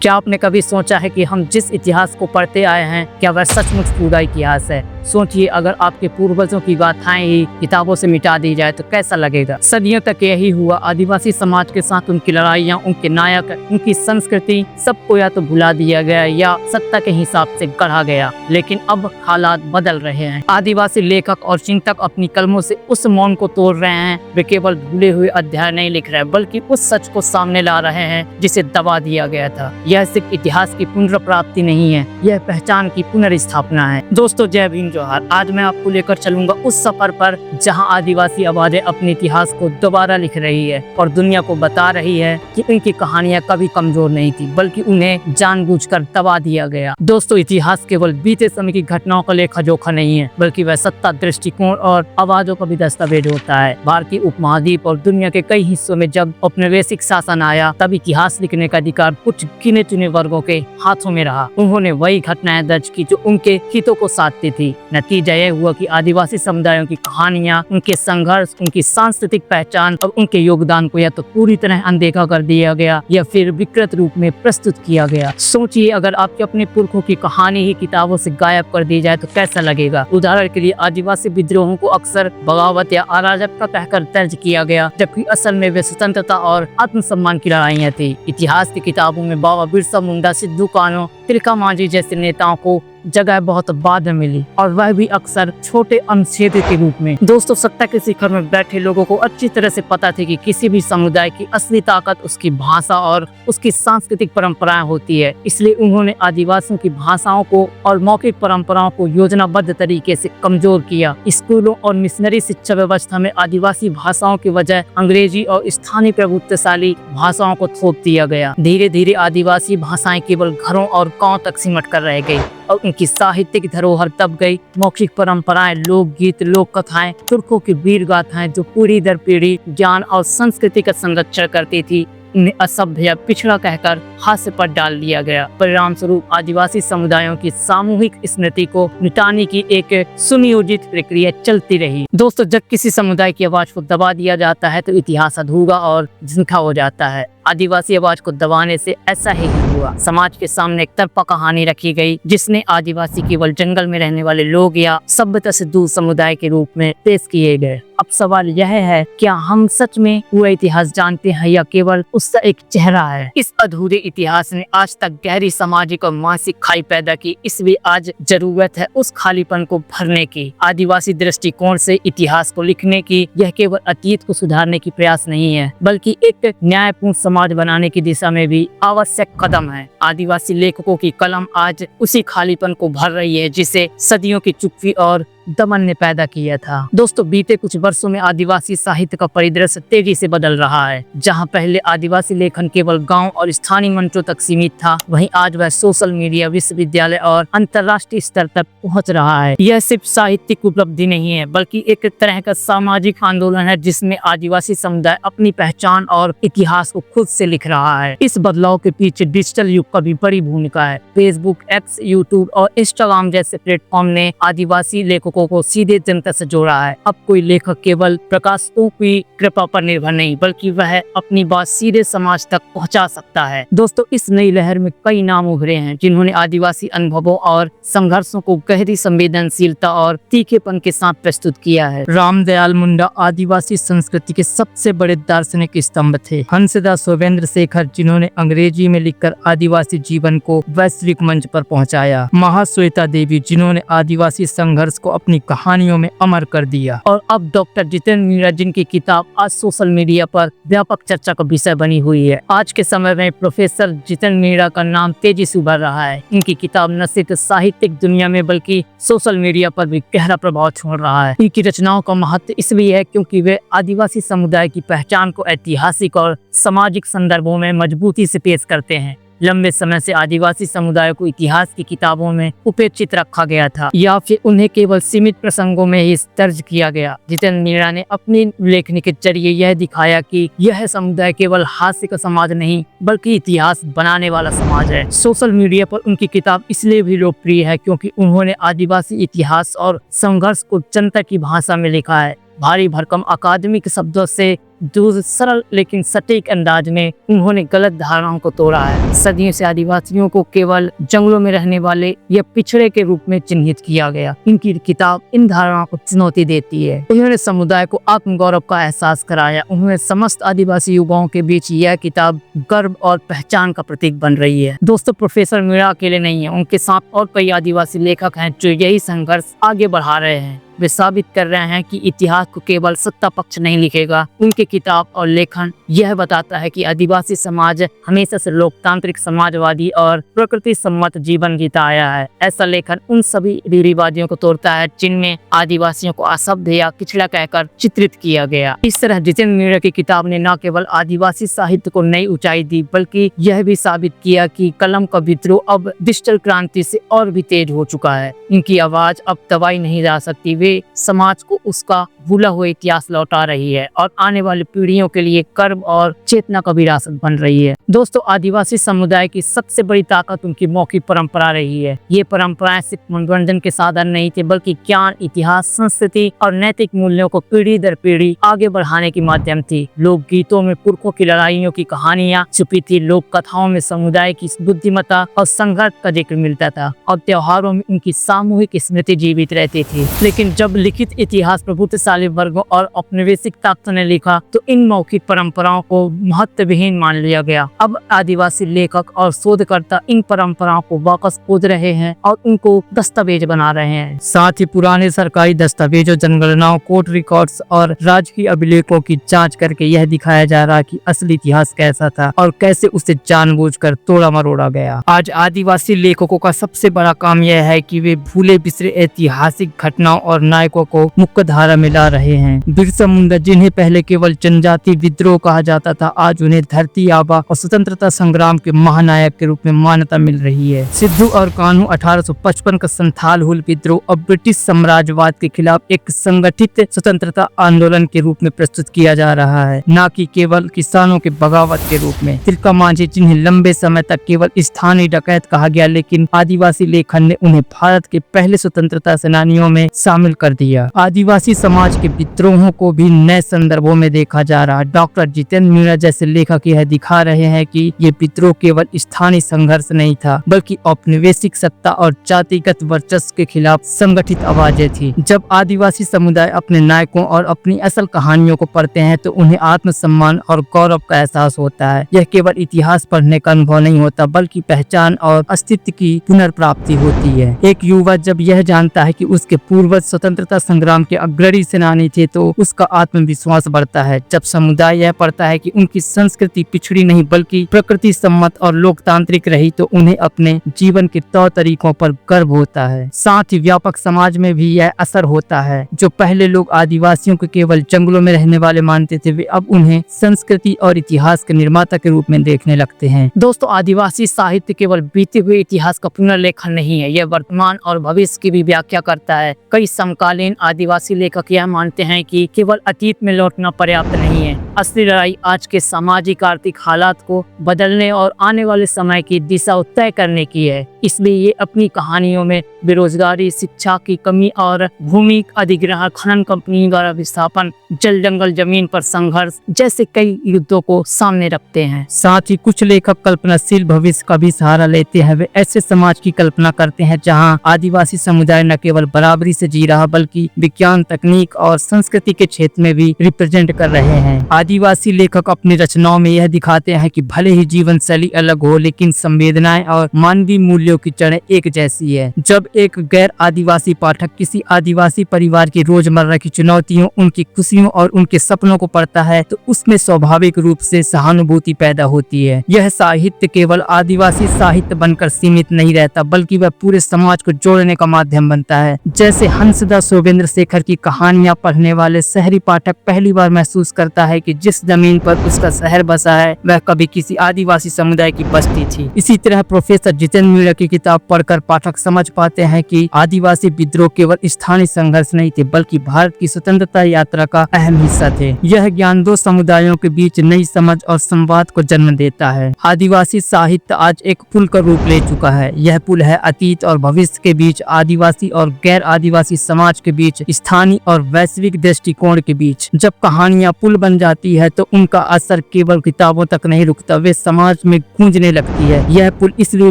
क्या आपने कभी सोचा है कि हम जिस इतिहास को पढ़ते आए हैं क्या वह सचमुच पूरा इतिहास है? सोचिए, अगर आपके पूर्वजों की गाथाएं ही किताबों से मिटा दी जाए तो कैसा लगेगा। सदियों तक यही हुआ। आदिवासी समाज के साथ उनकी लड़ाइयाँ, उनके नायक, उनकी संस्कृति सबको या तो भुला दिया गया या सत्ता के हिसाब से गढ़ा गया। लेकिन अब हालात बदल रहे हैं। आदिवासी लेखक और चिंतक अपनी कलमों से उस मौन को तोड़ रहे हैं। वे केवल भूले हुए अध्याय नहीं लिख रहे बल्कि उस सच को सामने ला रहे हैं जिसे दबा दिया गया था। यह सिर्फ इतिहास की पुनर्प्राप्ति नहीं है, यह पहचान की पुनर्स्थापना है। दोस्तों, जय भीम जोहार। आज मैं आपको लेकर चलूंगा उस सफर पर जहां आदिवासी आवाजें अपने इतिहास को दोबारा लिख रही है और दुनिया को बता रही है कि उनकी कहानियां कभी कमजोर नहीं थी बल्कि उन्हें जानबूझकर दबा दिया गया। दोस्तों, इतिहास केवल बीते समय की घटनाओं का लेखा जोखा नहीं है बल्कि वह सत्ता, दृष्टिकोण और आवाजों का भी दस्तावेज होता है। भारतीय उपमहाद्वीप और दुनिया के कई हिस्सों में जब औपनिवेशिक शासन आया तब इतिहास लिखने का अधिकार कुछ गिने चुने वर्गों के हाथों में रहा। उन्होंने वही घटनाएं दर्ज की जो उनके हितों को साधती थी। नतीजा यह हुआ कि आदिवासी समुदायों की कहानियां, उनके संघर्ष, उनकी सांस्कृतिक पहचान और उनके योगदान को या तो पूरी तरह अनदेखा कर दिया गया या फिर विकृत रूप में प्रस्तुत किया गया। सोचिए, अगर आपके अपने पुरखों की कहानी ही किताबों से गायब कर दी जाए तो कैसा लगेगा। उदाहरण के लिए, आदिवासी विद्रोहों को अक्सर बगावत या अराजकता कहकर दर्ज किया गया, जबकि असल में वे स्वतंत्रता और आत्मसम्मान की लड़ाइयाँ थी। इतिहास की किताबों में बाबा बिरसा मुंडा, सिद्धू कान्हू, तिलका मांझी जैसे नेताओं को जगह बहुत बाद में मिली और वह भी अक्सर छोटे अनुच्छेद के रूप में। दोस्तों, सत्ता के शिखर में बैठे लोगों को अच्छी तरह से पता थी कि किसी भी समुदाय की असली ताकत उसकी भाषा और उसकी सांस्कृतिक परंपराएं होती है। इसलिए उन्होंने आदिवासियों की भाषाओं को और मौखिक परंपराओं को योजनाबद्ध तरीके से कमजोर किया। स्कूलों और मिशनरी शिक्षा व्यवस्था में आदिवासी भाषाओं की वजह अंग्रेजी और स्थानीय प्रभुत्वशाली भाषाओं को थोप दिया गया। धीरे धीरे आदिवासी भाषाएं केवल घरों और गाँव तक सिमट कर रह गई और उनकी साहित्यिक धरोहर दब गई। मौखिक परंपराएं, लोकगीत, लोक कथाएं, तुर्कों की वीर गाथाएं जो पीढ़ी दर पीढ़ी ज्ञान और संस्कृति का संरक्षण करती थी, उन्हें असभ्य, पिछड़ा कहकर हास्य पर डाल दिया गया। परिणाम स्वरूप आदिवासी समुदायों की सामूहिक स्मृति को मिटाने की एक सुनियोजित प्रक्रिया चलती रही। दोस्तों, जब किसी समुदाय की आवाज को दबा दिया जाता है तो इतिहास अधूरा और जिंदा हो जाता है। आदिवासी आवाज को दबाने से ऐसा ही हुआ। समाज के सामने एक तरफा कहानी रखी गई जिसने आदिवासी केवल जंगल में रहने वाले लोग या सभ्यता से दूर समुदाय के रूप में पेश किए गए। अब सवाल यह है, क्या हम सच में पूरा इतिहास जानते हैं या केवल उसका एक चेहरा है? इस अधूरे इतिहास ने आज तक गहरी सामाजिक और मानसिक खाई पैदा की, इसलिए आज जरूरत है उस खालीपन को भरने की। आदिवासी दृष्टिकोण से इतिहास को लिखने की यह केवल अतीत को सुधारने की प्रयास नहीं है बल्कि एक न्यायपूर्ण समाज बनाने की दिशा में भी आवश्यक कदम है। आदिवासी लेखकों की कलम आज उसी खालीपन को भर रही है जिसे सदियों की चुप्पी और दमन ने पैदा किया था। दोस्तों, बीते कुछ वर्षों में आदिवासी साहित्य का परिदृश्य तेजी से बदल रहा है। जहां पहले आदिवासी लेखन केवल गांव और स्थानीय मंचों तक सीमित था, वहीं आज वह सोशल मीडिया, विश्वविद्यालय और अंतर्राष्ट्रीय स्तर तक पहुंच रहा है। यह सिर्फ साहित्यिक उपलब्धि नहीं है बल्कि एक तरह का सामाजिक आंदोलन है जिसमें आदिवासी समुदाय अपनी पहचान और इतिहास को खुद से लिख रहा है। इस बदलाव के पीछे डिजिटल युग का भी बड़ी भूमिका है। फेसबुक, एक्स, यूट्यूब और इंस्टाग्राम जैसे प्लेटफॉर्म ने आदिवासी लेखकों को सीधे जनता से जोड़ा है। अब कोई लेखक केवल प्रकाशकों की कृपा पर निर्भर नहीं बल्कि वह अपनी बात सीधे समाज तक पहुंचा सकता है। दोस्तों, इस नई लहर में कई नाम उभरे हैं जिन्होंने आदिवासी अनुभवों और संघर्षों को गहरी संवेदनशीलता और तीखेपन के साथ प्रस्तुत किया है। रामदयाल मुंडा आदिवासी संस्कृति के सबसे बड़े दार्शनिक स्तंभ थे। हंसदास सोवेंद्र शेखर, जिन्होंने अंग्रेजी में लिखकर आदिवासी जीवन को वैश्विक मंच पर पहुंचाया। महाश्वेता देवी, जिन्होंने आदिवासी संघर्ष को अपनी कहानियों में अमर कर दिया। और अब डॉक्टर जितेंद्र मीणा, जिनकी किताब आज सोशल मीडिया पर व्यापक चर्चा का विषय बनी हुई है। आज के समय में प्रोफेसर जितेंद्र मीणा का नाम तेजी से उभर रहा है। इनकी किताब न सिर्फ साहित्यिक दुनिया में बल्कि सोशल मीडिया पर भी गहरा प्रभाव छोड़ रहा है। इनकी रचनाओं का महत्व इसलिए है क्योंकि वे आदिवासी समुदाय की पहचान को ऐतिहासिक और सामाजिक संदर्भों में मजबूती से पेश करते हैं। लंबे समय से आदिवासी समुदाय को इतिहास की किताबों में उपेक्षित रखा गया था या फिर उन्हें केवल सीमित प्रसंगों में ही दर्ज किया गया। जितेंद्र मीणा ने अपनी लेखनी के जरिए यह दिखाया कि यह समुदाय केवल हास्य का समाज नहीं बल्कि इतिहास बनाने वाला समाज है। सोशल मीडिया पर उनकी किताब इसलिए भी लोकप्रिय है क्योंकि उन्होंने आदिवासी इतिहास और संघर्ष को जनता की भाषा में लिखा है। भारी भरकम अकादमिक शब्दों से जो सरल लेकिन सटीक अंदाज में उन्होंने गलत धारणाओं को तोड़ा है। सदियों से आदिवासियों को केवल जंगलों में रहने वाले या पिछड़े के रूप में चिन्हित किया गया। इनकी किताब इन धारणाओं को चुनौती देती है। उन्होंने समुदाय को आत्मगौरव का एहसास कराया। उन्होंने समस्त आदिवासी युवाओं के बीच यह किताब गर्व और पहचान का प्रतीक बन रही है। दोस्तों, प्रोफेसर मीरा अकेले नहीं है, उनके साथ और कई आदिवासी लेखक हैं जो यही संघर्ष आगे बढ़ा रहे हैं। वे साबित कर रहे हैं कि इतिहास को केवल सत्ता पक्ष नहीं लिखेगा। उनके किताब और लेखन यह बताता है कि आदिवासी समाज हमेशा से लोकतांत्रिक, समाजवादी और प्रकृति सम्मत जीवन जीता आया है। ऐसा लेखन उन सभी रूढ़िवादियों को तोड़ता है जिनमें आदिवासियों को असभ्य या पिछड़ा कहकर चित्रित किया गया। इस तरह जितेंद्र मीरा की किताब ने न केवल आदिवासी साहित्य को नई ऊंचाई दी, बल्कि यह भी साबित किया कि कलम का विद्रोह अब डिजिटल क्रांति से और भी तेज हो चुका है। इनकी आवाज अब दबाई नहीं जा सकती। वे समाज को उसका भूला हुआ इतिहास लौटा रही है और आने वाली पीढ़ियों के लिए कर्म और चेतना का विरासत बन रही है। दोस्तों, आदिवासी समुदाय की सबसे बड़ी ताकत उनकी मौखिक परंपरा रही है। ये परंपराएं सिर्फ मनोरंजन के साधन नहीं थे, बल्कि ज्ञान, इतिहास, संस्कृति और नैतिक मूल्यों को पीढ़ी दर पीढ़ी आगे बढ़ाने की माध्यम थी। लोकगीतों में पुरखों की लड़ाइयों की कहानियां छुपी थी। लोक कथाओं में समुदाय की बुद्धिमत्ता और संघर्ष का जिक्र मिलता था और त्योहारों में उनकी सामूहिक स्मृति जीवित रहती थी। लेकिन जब लिखित इतिहास प्रभुत्वशाली वर्गों और औपनिवेशिक ताकतों ने लिखा तो इन मौखिक परंपराओं को महत्वहीन मान लिया गया। अब आदिवासी लेखक और शोधकर्ता इन परंपराओं को वापस खोज रहे हैं और उनको दस्तावेज बना रहे हैं। साथ ही पुराने सरकारी दस्तावेजों, जनगणनाओं, कोर्ट रिकॉर्ड्स और राजकीय अभिलेखों की जांच करके यह दिखाया जा रहा है कि असली इतिहास कैसा था और कैसे उसे जानबूझकर तोड़ा मरोड़ा गया। आज आदिवासी लेखकों का सबसे बड़ा काम यह है कि वे भूले बिसरे ऐतिहासिक घटनाओं और नायकों को मुख्य धारा में ला रहे हैं। बिरसा मुंडा, जिन्हें पहले केवल जनजाति विद्रोह कहा जाता था, आज उन्हें धरती आबा और स्वतंत्रता संग्राम के महानायक के रूप में मान्यता मिल रही है। सिद्धू और कान्हू 1855 का संथाल हुल विद्रोह अब ब्रिटिश साम्राज्यवाद के खिलाफ एक संगठित स्वतंत्रता आंदोलन के रूप में प्रस्तुत किया जा रहा है, न कि केवल किसानों के बगावत के रूप में। तिलका मांझी, जिन्हें लंबे समय तक केवल स्थानीय डकैत कहा गया, लेकिन आदिवासी लेखन ने उन्हें भारत के पहले स्वतंत्रता सेनानियों में शामिल कर दिया। आदिवासी समाज के विद्रोहों को भी नए संदर्भों में देखा जा रहा है। डॉक्टर जितेंद्र मीरा जैसे लेखक यह दिखा रहे हैं कि ये विद्रोह केवल स्थानीय संघर्ष नहीं था, बल्कि औपनिवेशिक सत्ता और जातिगत वर्चस्व के खिलाफ संगठित आवाजें थी। जब आदिवासी समुदाय अपने नायकों और अपनी असल कहानियों को पढ़ते हैं तो उन्हें आत्मसम्मान और गौरव का एहसास होता है। यह केवल इतिहास पढ़ने का अनुभव नहीं होता, बल्कि पहचान और अस्तित्व की पुनर्प्राप्ति होती है। एक युवा जब यह जानता है कि उसके पूर्वज स्वतंत्रता संग्राम के अग्रणी सेनानी थे तो उसका आत्मविश्वास बढ़ता है। जब समुदाय यह पढ़ता है कि उनकी संस्कृति पिछड़ी नहीं बल्कि प्रकृति सम्मत और लोकतांत्रिक रही तो उन्हें अपने जीवन के तौर तरीकों पर गर्व होता है। साथ ही व्यापक समाज में भी यह असर होता है। जो पहले लोग आदिवासियों को केवल जंगलों में रहने वाले मानते थे, वे अब उन्हें संस्कृति और इतिहास के निर्माता के रूप में देखने लगते हैं। दोस्तों, आदिवासी साहित्य केवल बीते हुए इतिहास का पुनर्लेखन नहीं है, यह वर्तमान और भविष्य की भी व्याख्या करता है। कई समकालीन आदिवासी लेखक यह मानते हैं कि केवल अतीत में लौटना पर्याप्त नहीं है। असली लड़ाई आज के सामाजिक आर्थिक हालात को बदलने और आने वाले समय की दिशा तय करने की है। इसलिए ये अपनी कहानियों में बेरोजगारी, शिक्षा की कमी और भूमि अधिग्रहण, खनन कंपनी द्वारा विस्थापन, जल जंगल जमीन पर संघर्ष जैसे कई युद्धों को सामने रखते हैं। साथ ही कुछ लेखक कल्पनाशील भविष्य का भी सहारा लेते हैं। वे ऐसे समाज की कल्पना करते हैं जहां आदिवासी समुदाय न केवल बराबरी से जी रहा बल्कि विज्ञान, तकनीक और संस्कृति के क्षेत्र में भी रिप्रेजेंट कर रहे हैं। आदिवासी लेखक अपनी रचनाओं में यह दिखाते हैं कि भले ही जीवन शैली अलग हो, लेकिन संवेदनाएं और मानवीय मूल्यों की जड़ें एक जैसी है। जब एक गैर आदिवासी पाठक किसी आदिवासी परिवार की रोजमर्रा की चुनौतियों, उनकी खुशियों और उनके सपनों को पढ़ता है तो उसमें स्वाभाविक रूप से सहानुभूति पैदा होती है। यह साहित्य केवल आदिवासी साहित्य बनकर सीमित नहीं रहता, बल्कि वह पूरे समाज को जोड़ने का माध्यम बनता है। जैसे हंसदास शोभेंद्र शेखर की कहानियां पढ़ने वाले शहरी पाठक पहली बार महसूस करता है कि जिस जमीन पर उसका शहर बसा है वह कभी किसी आदिवासी समुदाय की बस्ती थी। इसी तरह प्रोफेसर जितेंद्र मीरा की किताब पढ़कर पाठक समझ पाते हैं कि आदिवासी विद्रोह केवल स्थानीय संघर्ष नहीं थे, बल्कि भारत की स्वतंत्रता यात्रा का अहम हिस्सा थे। यह ज्ञान दो समुदायों के बीच नई समझ और संवाद को जन्म देता है। आदिवासी साहित्य आज एक पुल का रूप ले चुका है। यह पुल है अतीत और भविष्य के बीच, आदिवासी और गैर आदिवासी समाज के बीच, स्थानीय और वैश्विक दृष्टिकोण के बीच। जब कहानियां पुल बन जाती है तो उनका असर केवल किताबों तक नहीं रुकता, वे समाज में गूंजने लगती है। यह पुल इसलिए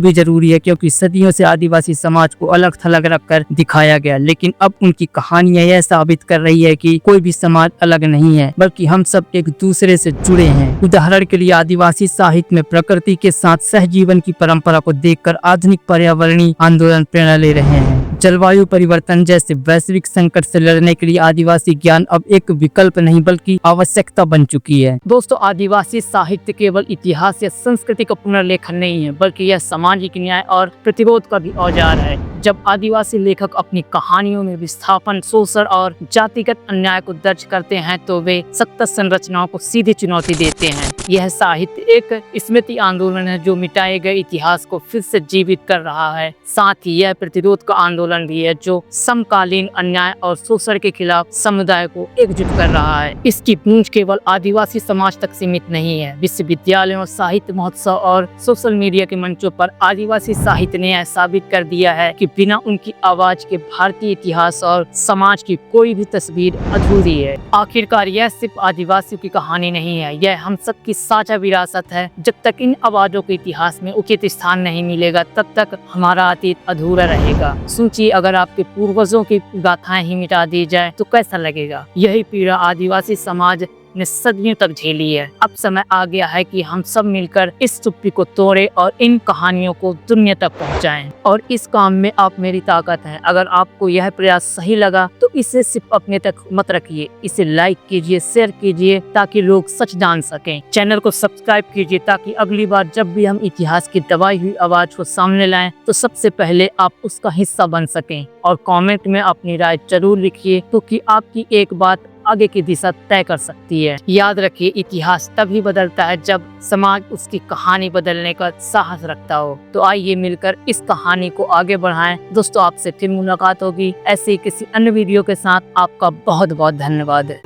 भी जरूरी है क्योंकि सदियों से आदिवासी समाज को अलग थलग रखकर दिखाया गया, लेकिन अब उनकी कहानियां यह साबित कर रही है कि कोई भी समाज अलग नहीं है, बल्कि हम सब एक दूसरे से जुड़े हैं। उदाहरण के लिए आदिवासी साहित्य में प्रकृति के साथ सहजीवन की परंपरा को देखकर आधुनिक पर्यावरणीय आंदोलन प्रेरणा ले रहे हैं। जलवायु परिवर्तन जैसे वैश्विक संकट से लड़ने के लिए आदिवासी ज्ञान अब एक विकल्प नहीं बल्कि आवश्यकता बन चुकी है। दोस्तों, आदिवासी साहित्य केवल इतिहास या संस्कृति का पुनर्लेखन नहीं है, बल्कि यह सामाजिक न्याय और प्रतिरोध का भी औजार है। जब आदिवासी लेखक अपनी कहानियों में विस्थापन, शोषण और जातिगत अन्याय को दर्ज करते हैं तो वे सत्ता संरचनाओं को सीधी चुनौती देते हैं। यह साहित्य एक स्मृति आंदोलन है जो मिटाए गए इतिहास को फिर से जीवित कर रहा है। साथ ही यह प्रतिरोध का आंदोलन भी है जो समकालीन अन्याय और शोषण के खिलाफ समुदाय को एकजुट कर रहा है। इसकी गूंज केवल आदिवासी समाज तक सीमित नहीं है। विश्वविद्यालयों, साहित्य महोत्सव और सोशल मीडिया के मंचों पर आदिवासी साहित्य ने यह साबित कर दिया है कि बिना उनकी आवाज के भारतीय इतिहास और समाज की कोई भी तस्वीर अधूरी है। आखिरकार यह सिर्फ आदिवासियों की कहानी नहीं है, यह हम सबकी साझा विरासत है। जब तक इन आवाजों के इतिहास में उचित स्थान नहीं मिलेगा, तब तक हमारा अतीत अधूरा रहेगा। सोचिए, अगर आपके पूर्वजों की गाथाएं ही मिटा दी जाए तो कैसा लगेगा। यही पीड़ा आदिवासी समाज ने सदियों तक झेली है। अब समय आ गया है कि हम सब मिलकर इस चुप्पी को तोड़े और इन कहानियों को दुनिया तक पहुंचाएं। और इस काम में आप मेरी ताकत हैं। अगर आपको यह प्रयास सही लगा तो इसे सिर्फ अपने तक मत रखिए, इसे लाइक कीजिए, शेयर कीजिए ताकि लोग सच जान सकें। चैनल को सब्सक्राइब कीजिए ताकि अगली बार जब भी हम इतिहास की दबाई हुई आवाज को सामने लाएं तो सबसे पहले आप उसका हिस्सा बन सकें। और कमेंट में अपनी राय जरूर लिखिए क्योंकि आपकी एक बात आगे की दिशा तय कर सकती है। याद रखिए, इतिहास तभी बदलता है जब समाज उसकी कहानी बदलने का साहस रखता हो। तो आइए मिलकर इस कहानी को आगे बढ़ाएं। दोस्तों, आपसे फिर मुलाकात होगी ऐसे ही किसी अन्य वीडियो के साथ। आपका बहुत बहुत धन्यवाद।